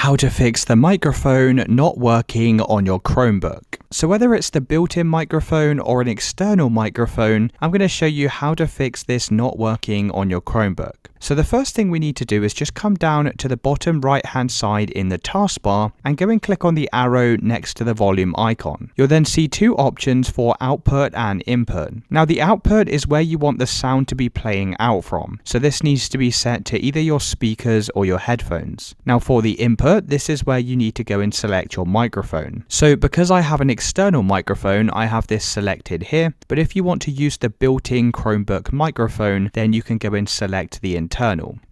How to fix the microphone not working on your Chromebook. So whether it's the built-in microphone or an external microphone, I'm going to show you how to fix this not working on your Chromebook. So the first thing we need to do is just come down to the bottom right hand side in the taskbar and go and click on the arrow next to the volume icon. You'll then see two options for output and input. Now the output is where you want the sound to be playing out from. So this needs to be set to either your speakers or your headphones. Now for the input, this is where you need to go and select your microphone. So because I have an external microphone, I have this selected here, but if you want to use the built-in Chromebook microphone, then you can go and select the internal.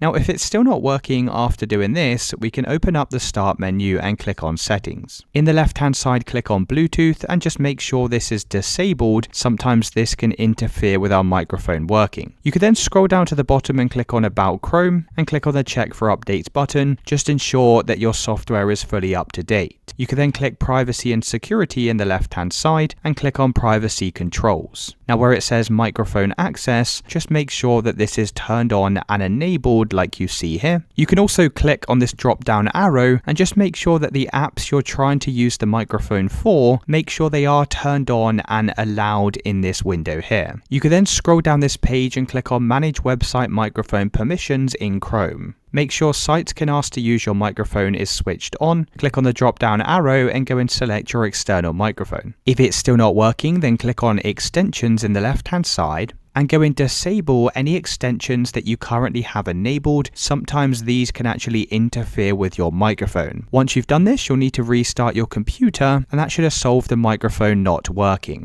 Now if it's still not working after doing this, we can open up the start menu and click on settings. In the left hand side, click on Bluetooth and just make sure this is disabled. Sometimes this can interfere with our microphone working. You can then scroll down to the bottom and click on About Chrome and click on the Check for Updates button. Just ensure that your software is fully up to date. You can then click Privacy and Security in the left hand side and click on Privacy Controls. Now where it says Microphone Access, just make sure that this is turned on and enabled like you see here. You can also click on this drop down arrow and just make sure that the apps you're trying to use the microphone for, make sure they are turned on and allowed in this window here. You can then scroll down this page and click on Manage Website Microphone Permissions in Chrome. Make sure Sites Can Ask to Use Your Microphone is switched on. Click on the drop down arrow and go and select your external microphone. If it's still not working, then click on Extensions in the left hand side and go and disable any extensions that you currently have enabled. Sometimes these can actually interfere with your microphone. Once you've done this, you'll need to restart your computer and that should have solved the microphone not working.